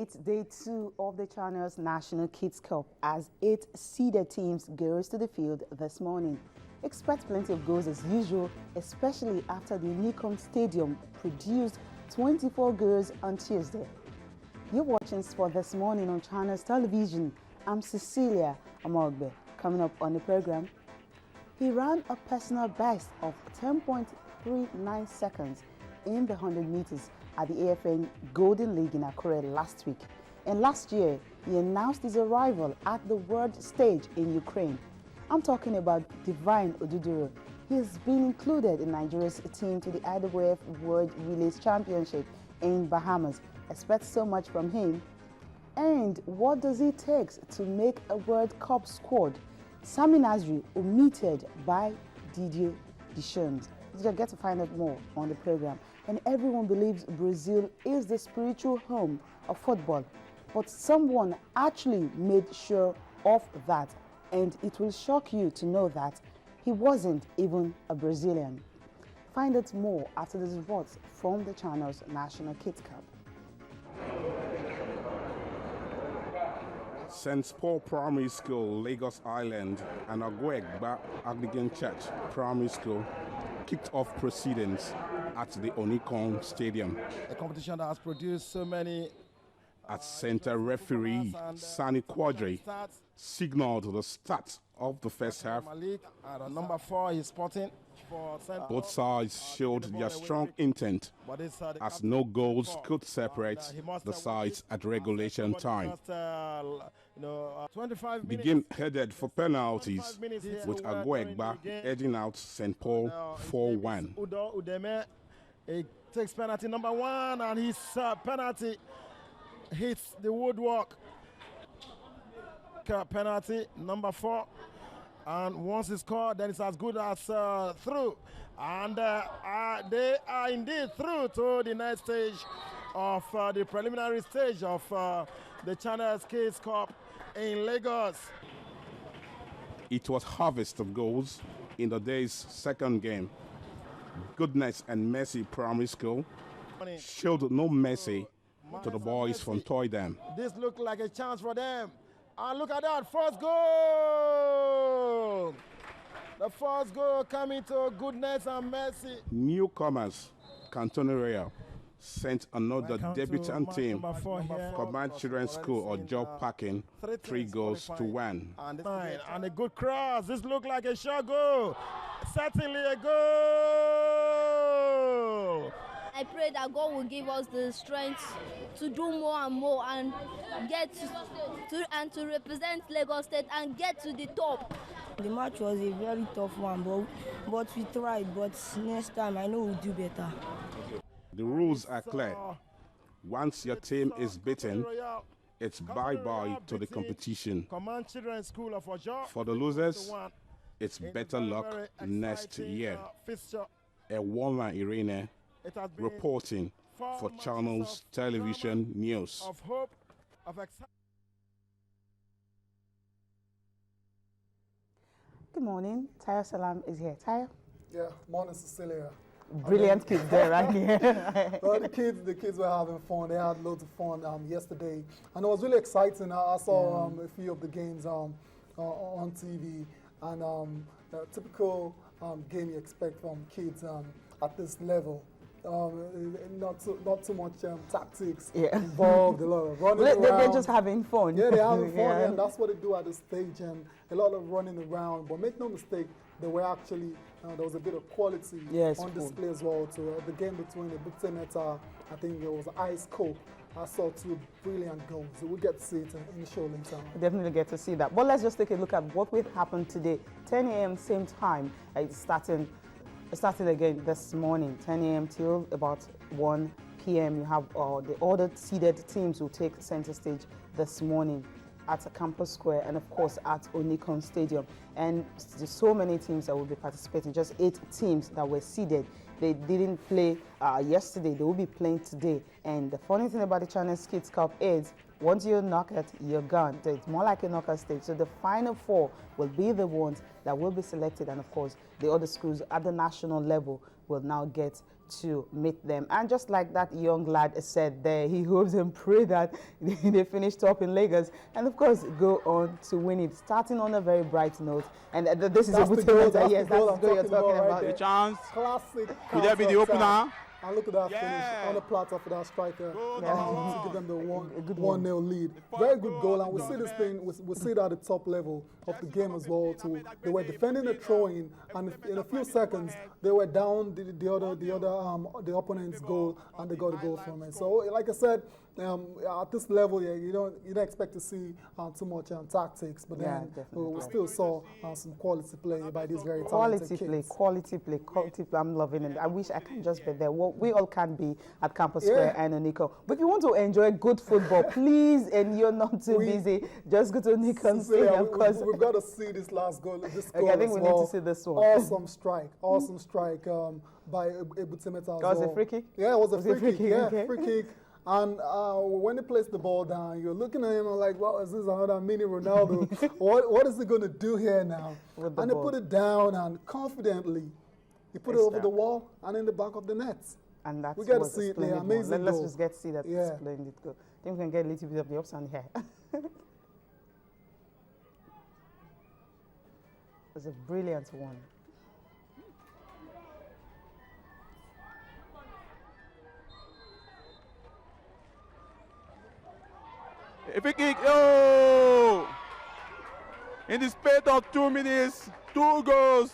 It's day 2 of the Channel's National Kids Cup as 8 seeded teams goes to the field this morning. Expect plenty of goals as usual, especially after the Unicom Stadium produced 24 goals on Tuesday. You're watching Sport this morning on Channel's television. I'm Cecilia Amogbe. Coming up on the program, he ran a personal best of 10.39 seconds in the 100 meters at the AFN Golden League in Akure last week. And last year, he announced his arrival at the world stage in Ukraine. I'm talking about Divine Oduduro. He has been included in Nigeria's team to the IWF World Relays Championship in Bahamas. Expect so much from him. And what does it take to make a World Cup squad? Sami Nasri omitted by Didier Deschamps. You'll get to find out more on the program. And everyone believes Brazil is the spiritual home of football. But someone actually made sure of that. And it will shock you to know that he wasn't even a Brazilian. Find out more after this report from the Channel's National Kids Cup. St. Paul Primary School, Lagos Island, and Agwegba Anglican Church Primary School kicked off proceedings at the Unicom Stadium. A competition that has produced so many. As center referee Sani Quadri signaled the start of the first half. Number 4 is Sporting. Both sides showed their strong intent as no goals could separate the sides at regulation time. The game headed for penalties with Agwegba edging out St. Paul 4-1. He takes penalty number 1 and his penalty hits the woodwork. Penalty number 4. And once it's scored, then it's as good as through. And they are indeed through to the next stage of the preliminary stage of the Channel's Kids Cup in Lagos. It was harvest of goals in the day's second game. Goodness and Mercy Primary School showed no mercy to the boys from Toydam. This looked like a chance for them. And look at that, first goal! The first goal coming to Goodness and Mercy. Newcomers, Cantoneria, sent another debutant team, Command Children's School or Job Packing, 3 goals to 1. And a good cross. This looked like a shot goal. Certainly a goal. I pray that God will give us the strength to do more and more and get to represent Lagos State and get to the top. The match was a very tough one, but we tried. But next time, I know we'll do better. The rules are clear. Once your team is beaten, it's bye-bye to the competition. For the losers, it's better luck next year. Ewoma Irene reporting for Channel's Television News. Good morning. Tayo Salam is here. Tayo? Yeah, morning, Cecilia. Brilliant kids there, right here. Well, the kids were having fun. They had loads of fun yesterday, and it was really exciting. I saw a few of the games on TV, and the typical game you expect from kids at this level. Not too much tactics involved, a lot of running around. They're just having fun. Yeah, they're having fun, and that's what they do at this stage, and a lot of running around. But make no mistake, there were actually, there was a bit of quality on display as well. So the game between the Buteneta, I think it was Ice Coke. I saw 2 brilliant goals. So we'll get to see it in the show later. We'll definitely get to see that. But let's just take a look at what will happen today. 10 a.m. same time. It's starting again this morning, 10 a.m. till about 1 p.m. You have the other seeded teams will take center stage this morning at Campus Square and, of course, at Unicom Stadium. And there's so many teams that will be participating, just 8 teams that were seeded. They didn't play yesterday. They will be playing today. And the funny thing about the Channel's Kids Cup is once you knock it, you're gone. So it's more like a knockout stage. So the final 4 will be the ones that will be selected, and of course, the other schools at the national level will now get to meet them. And just like that young lad said there, he hopes and pray that they finish top in Lagos and of course go on to win it, starting on a very bright note. And this is a good goal. Yes, that's the goal you're talking about. The chance. Classic. Could that be the opener? And look at that finish on the platter for that striker to give them the 1-0 lead. Very good goal, and we see this thing. We see it at the top level of the game as well. Too. They were defending the throw-in, and in a few seconds they were down the opponent's goal, and they got a goal from it. So, like I said, at this level, you don't expect to see too much tactics, but then we still saw some quality play by these very talented kids. Quality play. I'm loving it. I wish I can just be there. Well, we all can be at Campus Square and Nico. But if you want to enjoy good football, please, and you're not too busy, just go to Nico Stadium. We've got to see this last goal. This goal I think we need to see this one. Awesome strike by Ebutimeta as well. Was it a free kick? Yeah, it was a free kick. Yeah, okay. Free kick. And when they place the ball down, you're looking at him and like, well, is this another mini Ronaldo? what is he going to do here now? And they put it down, and confidently, he put it over the wall and in the back of the net. And that's we get to see it there. Amazing Let's goal. just get to see that splendid goal. I think we can get a little bit of the option here. It's a brilliant one. A free kick, oh! In the space of 2 minutes, 2 goals.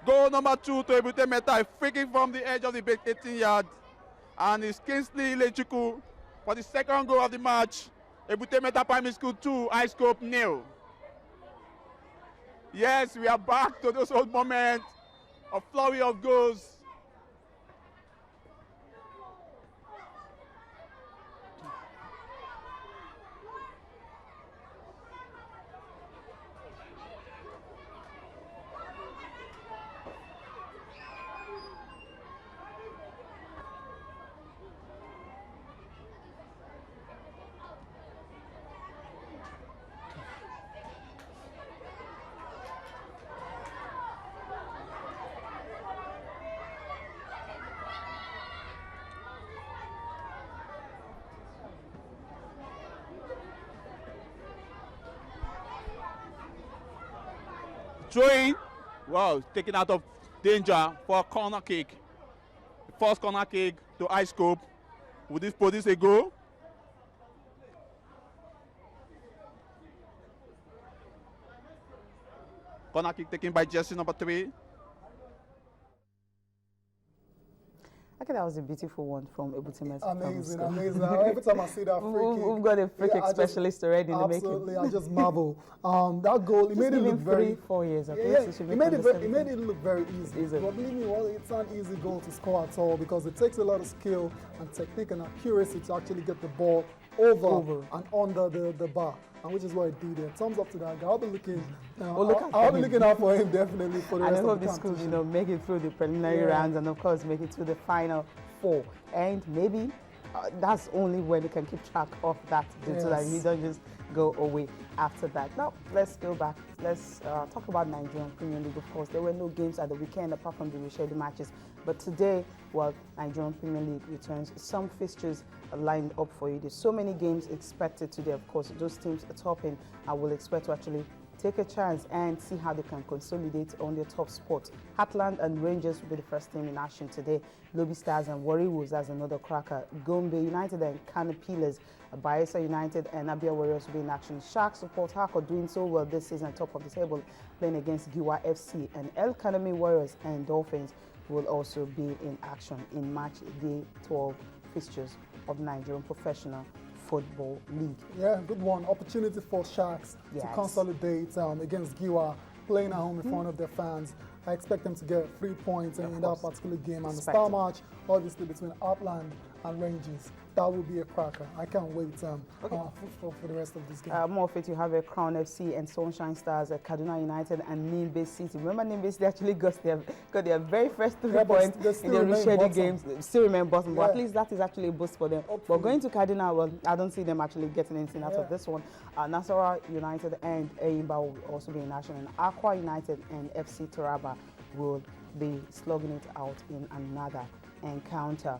Goal number 2 to Ebute Meta, a free kick from the edge of the 18-yard. And it's Kingsley Lechuku for the second goal of the match. Ebute Meta Primary School 2, High Scope 0. Yes, we are back to those old moments of flurry of goals. Throwing, wow, taken out of danger for a corner kick. The first corner kick to High Scope. Would this produce a goal? Corner kick taken by jersey number 3. Okay, that was a beautiful one from Ebute. Amazing. Every time I see that free kick, we've got a free kick specialist already in the making. Absolutely, I just marvel. That goal, it made it look very 4 years. It made it look very easy. But believe me, it's not an easy goal to score at all, because it takes a lot of skill and technique and accuracy to actually get the ball over and under the bar, and which is what I did there. Thumbs up to that guy. I'll be looking. I'll be looking out for him definitely for the rest of the competition. I hope the schools, make it through the preliminary rounds, and of course make it to the final 4. And maybe that's only when they can keep track of that, so that you don't just go away after that. Now let's go back. Let's talk about Nigerian Premier League. Of course, there were no games at the weekend apart from the rescheduled matches. But today, Nigerian Premier League returns. Some fixtures are lined up for you. There's so many games expected today. Of course, those teams are topping. I will expect to actually take a chance and see how they can consolidate on their top spot. Heartland and Rangers will be the first team in action today. Lobby Stars and Warri Wolves as another cracker. Gombe United and Kano Pillars, Bayelsa United and Abia Warriors will be in action. Sharks support Harcourt doing so well this season, top of the table, playing against Giwa FC. And El Kaname Warriors and Dolphins will also be in action in match day 12 fixtures of Nigerian Professional Football League. Yeah, good one. Opportunity for Sharks to consolidate against Giwa, playing at home in front of their fans. I expect them to get 3 points in that particular game. And the star match, obviously, between Heartland and Rangers. That will be a cracker. I can't wait for the rest of this game. More of it, you have a Crown FC and Sunshine Stars, Kaduna United and Nimbe City. Remember Nimbe City actually got their very first 3 points in the rescheduled games. Still remain bottom, but at least that is actually a boost for them. But going to Kaduna, well, I don't see them actually getting anything out of this one. Nasarawa United and Eyimba will also be in action, and Aqua United and FC Taraba will be slugging it out in another encounter.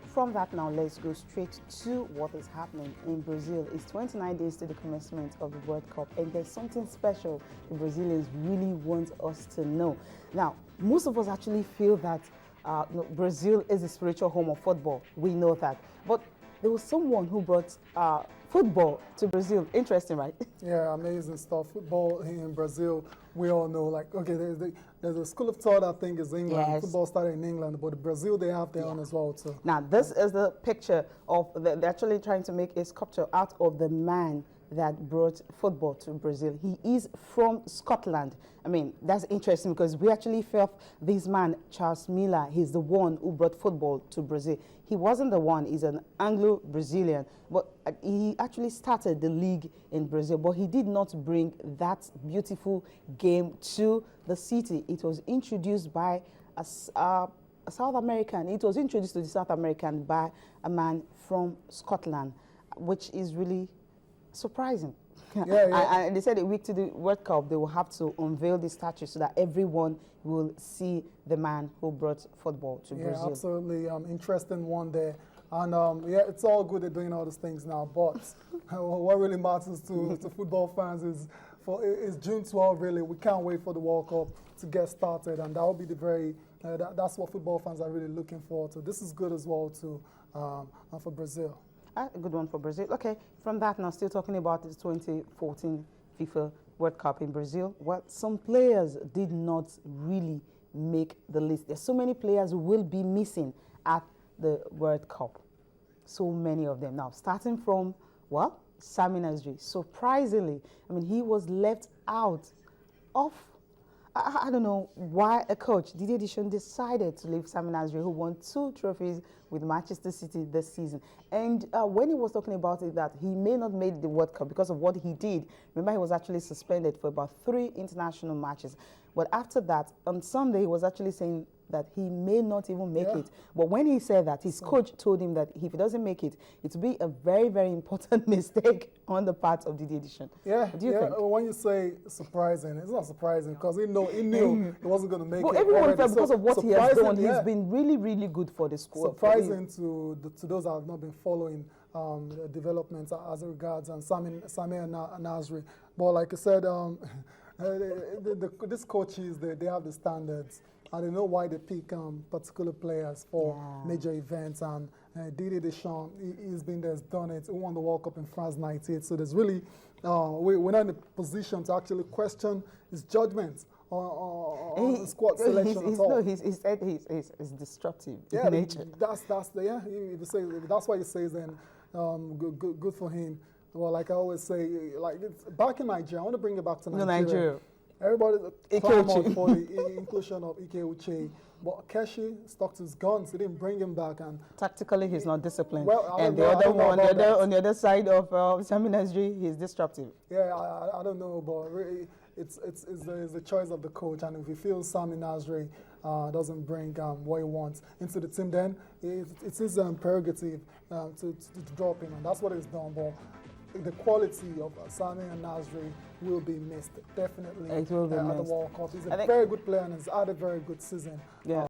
From that now, let's go straight to what is happening in Brazil. It's 29 days to the commencement of the World Cup, and there's something special the Brazilians really want us to know. Now, most of us actually feel that Brazil is the spiritual home of football. We know that. But there was someone who brought football to Brazil. Interesting, right? Yeah, amazing stuff. Football in Brazil, we all know, like, okay, there's a school of thought, I think, is England. Yes. Football started in England, but Brazil, they have their own as well, too. Now, this is the picture of, they're actually trying to make a sculpture out of the man that brought football to Brazil. He is from Scotland. I mean, that's interesting because we actually felt this man, Charles Miller, he's the one who brought football to Brazil. He wasn't the one, he's an Anglo-Brazilian, but he actually started the league in Brazil, but he did not bring that beautiful game to the city. It was introduced by a South American. It was introduced to the South American by a man from Scotland, which is really surprising. And they said a week to the World Cup, they will have to unveil the statue so that everyone will see the man who brought football to Brazil. Yeah, absolutely. Interesting one there. And yeah, it's all good they're doing all these things now, but what really matters to football fans is June 12, really. We can't wait for the World Cup to get started, and that will be the very, that's what football fans are really looking forward to. This is good as well, too, for Brazil. A good one for Brazil. Okay, from that now, still talking about the 2014 FIFA World Cup in Brazil. Well, some players did not really make the list. There's so many players who will be missing at the World Cup. So many of them. Now, starting from, well, Sami Nasri. Surprisingly, I mean, he was left out of, I don't know why a coach, Didier Deschamps, decided to leave Sami Nasri, who won 2 trophies with Manchester City this season. And when he was talking about it, that he may not make the World Cup because of what he did, remember he was actually suspended for about 3 international matches. But after that, on Sunday, he was actually saying that he may not even make it. But when he said that, his coach told him that if he doesn't make it, it will be a very, very important mistake on the part of Didier Deschamps. Yeah, what do you think? When you say surprising, it's not surprising because he knew he wasn't going to make it. But everyone already. felt because of what he has done, yeah. he's been really, really good for the squad. Surprising to those that have not been following the developments as regards Sami Nasri. But like I said, these coaches, they have the standards. And they know why they pick particular players for major events. And Didier Deschamps, he's been there, he's done it. He won the World Cup in France '98. So there's really, we're not in a position to actually question his judgment on the squad selection at all. No, he's destructive in nature. That's why he says then, good for him. Well, like I always say, like back in Nigeria, I want to bring it back to Nigeria. Everybody clamored for the inclusion of Ike Uche, but Keshi stuck to his guns. He didn't bring him back, and tactically he's not disciplined. Well, and the other one, on the other side of Sami Nasri, he's disruptive. Yeah, I don't know, but really, it's the choice of the coach, and if he feels Sami Nasri doesn't bring what he wants into the team, then it's his prerogative to drop him, and that's what he's done. But the quality of Sami and Nasri will be missed, definitely, it will be at missed. the World Cup. He's a very good player and has had a very good season. Yeah.